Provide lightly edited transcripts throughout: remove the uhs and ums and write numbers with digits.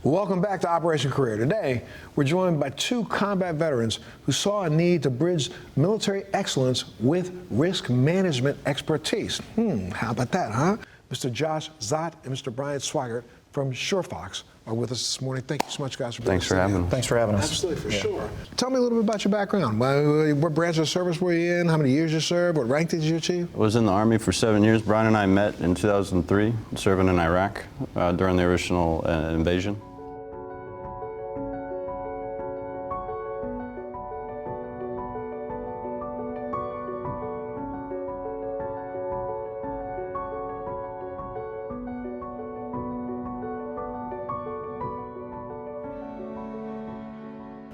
Welcome back to Operation Career. Today, we're joined by two combat veterans who saw a need to bridge military excellence with risk management expertise. How about that, huh? Mr. Josh Zott and Mr. Brian Swigert from Surefox are with us this morning. Thank you so much, guys, for being here. Thanks for having us. Absolutely, for sure. Tell me a little bit about your background. What branch of service were you in? How many years you served? What rank did you achieve? I was in the Army for 7 years. Brian and I met in 2003, serving in Iraq during the original invasion.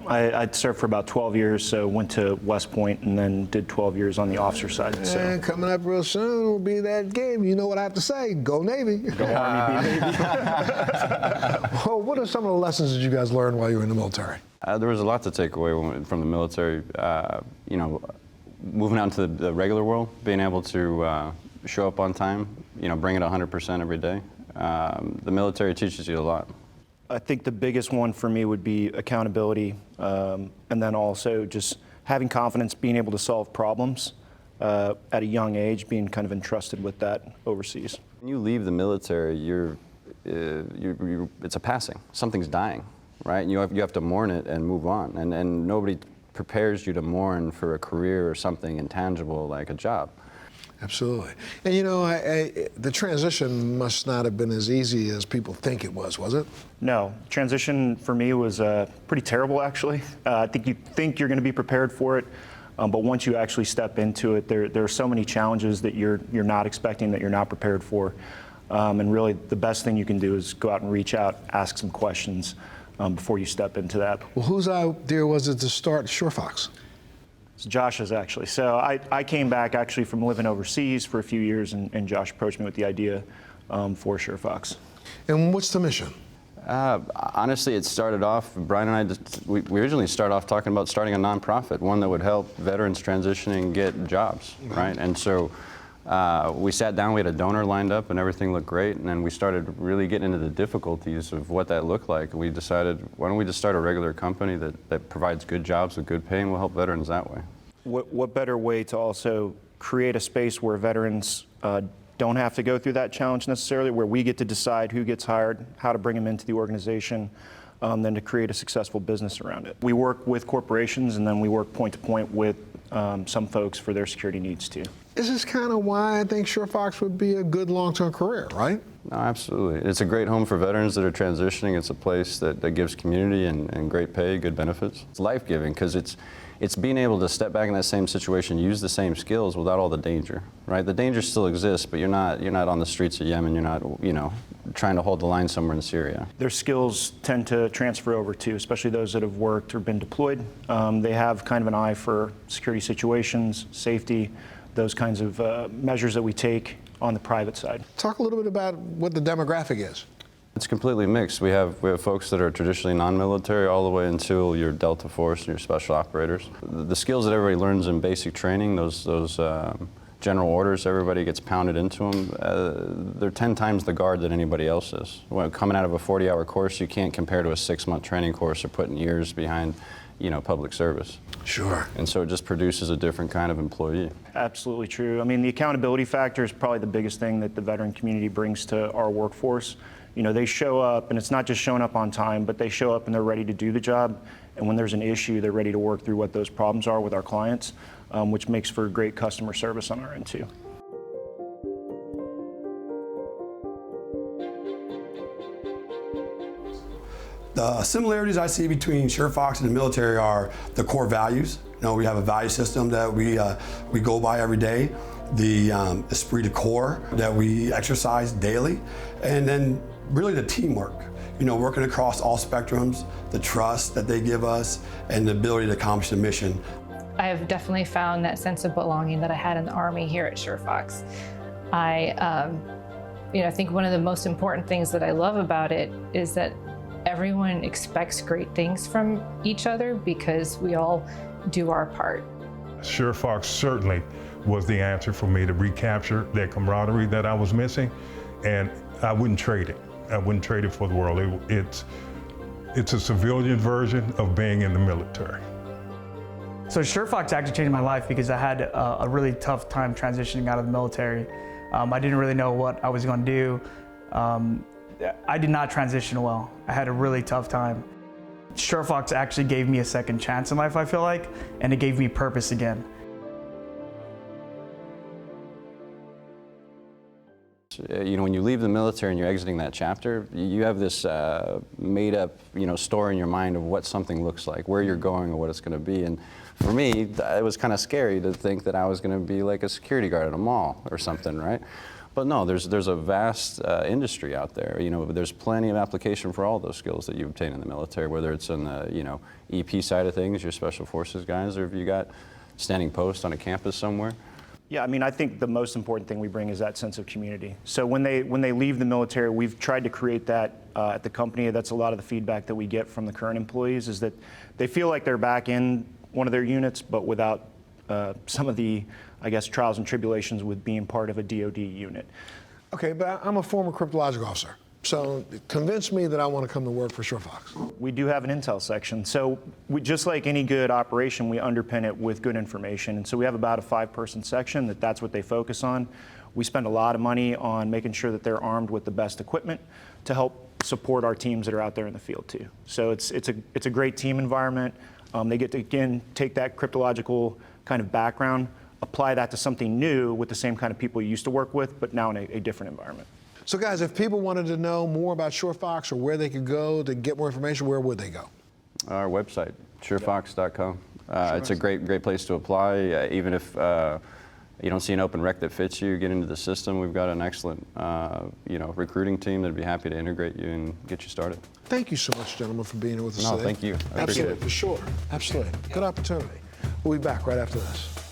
I served for about 12 years, so went to West Point and then did 12 years on the officer side. And coming up real soon will be that game. You know what I have to say, go Navy. Go Army, be Navy. Well, what are some of the lessons that you guys learned while you were in the military? There was a lot to take away from the military. Moving out into the regular world, being able to show up on time, bring it 100% every day. The military teaches you a lot. I think the biggest one for me would be accountability, and then also just having confidence, being able to solve problems at a young age, being kind of entrusted with that overseas. When you leave the military, it's a passing. Something's dying, right? And you have to mourn it and move on. And nobody prepares you to mourn for a career or something intangible like a job. Absolutely. And the transition must not have been as easy as people think it was it? No. Transition for me was pretty terrible, actually. I think you think you're going to be prepared for it, but once you actually step into it, there are so many challenges that you're not expecting, that you're not prepared for. And really, the best thing you can do is go out and reach out, ask some questions before you step into that. Well, whose idea was it to start Surefox? It's Josh's, actually. So I came back actually from living overseas for a few years, and Josh approached me with the idea for Surefox. And what's the mission? Honestly, it started off, Brian and I, we originally started off talking about starting a nonprofit, one that would help veterans transitioning get jobs, right? And so we sat down, we had a donor lined up, and everything looked great, and then we started really getting into the difficulties of what that looked like. We decided, why don't we just start a regular company that provides good jobs with good pay, and we'll help veterans that way. What better way to also create a space where veterans don't have to go through that challenge necessarily, where we get to decide who gets hired, how to bring them into the organization, than to create a successful business around it. We work with corporations, and then we work point to point with some folks for their security needs too. This is kind of why I think Surefox would be a good long-term career, right? No, absolutely. It's a great home for veterans that are transitioning. It's a place that gives community and great pay, good benefits. It's life-giving because it's being able to step back in that same situation, use the same skills without all the danger, right? The danger still exists, but you're not on the streets of Yemen. You're not, trying to hold the line somewhere in Syria. Their skills tend to transfer over too, especially those that have worked or been deployed. They have kind of an eye for security situations, safety, those kinds of measures that we take on the private side. Talk a little bit about what the demographic is. It's completely mixed. We have folks that are traditionally non-military all the way until your Delta Force and your special operators. The skills that everybody learns in basic training, those general orders, everybody gets pounded into them. They're 10 times the guard that anybody else is. When coming out of a 40-hour course, you can't compare to a 6-month training course or putting years behind, public service. Sure. And so it just produces a different kind of employee. Absolutely true. I mean, the accountability factor is probably the biggest thing that the veteran community brings to our workforce. They show up, and it's not just showing up on time, but they show up and they're ready to do the job. And when there's an issue, they're ready to work through what those problems are with our clients, which makes for great customer service on our end too. The similarities I see between Surefox and the military are the core values. We have a value system that we go by every day, the esprit de corps that we exercise daily, and then really the teamwork. Working across all spectrums, the trust that they give us, and the ability to accomplish the mission. I have definitely found that sense of belonging that I had in the Army here at Surefox. I think one of the most important things that I love about it is that everyone expects great things from each other because we all do our part. Surefox certainly was the answer for me to recapture that camaraderie that I was missing, and I wouldn't trade it. I wouldn't trade it for the world. It's a civilian version of being in the military. So Surefox actually changed my life because I had a really tough time transitioning out of the military. I didn't really know what I was going to do. I did not transition well. I had a really tough time. Surefox actually gave me a second chance in life, I feel like, and it gave me purpose again. You know, when you leave the military and you're exiting that chapter, you have this made up, story in your mind of what something looks like, where you're going or what it's going to be. And for me, it was kind of scary to think that I was going to be like a security guard at a mall or something, right? But no, there's a vast industry out there. There's plenty of application for all those skills that you obtain in the military, whether it's in the, EP side of things, your special forces guys, or if you got standing post on a campus somewhere. Yeah, I mean, I think the most important thing we bring is that sense of community. So when they leave the military, we've tried to create that at the company. That's a lot of the feedback that we get from the current employees, is that they feel like they're back in one of their units, but without some of the, I guess, trials and tribulations with being part of a DoD unit. Okay, but I'm a former cryptologic officer, so convince me that I want to come to work for Surefox. We do have an intel section. So just like any good operation, we underpin it with good information. And so we have about a 5-person section that's what they focus on. We spend a lot of money on making sure that they're armed with the best equipment to help support our teams that are out there in the field too. So it's a great team environment. They get to, again, take that cryptological kind of background, apply that to something new with the same kind of people you used to work with, but now in a different environment. So guys, if people wanted to know more about Surefox or where they could go to get more information, where would they go? Our website, surefox.com. It's a great place to apply. Even if you don't see an open rec that fits you, get into the system. We've got an excellent recruiting team that'd be happy to integrate you and get you started. Thank you so much, gentlemen, for being here with us today. No, thank you. I appreciate Absolutely, it. for sure. Absolutely. Good opportunity. We'll be back right after this.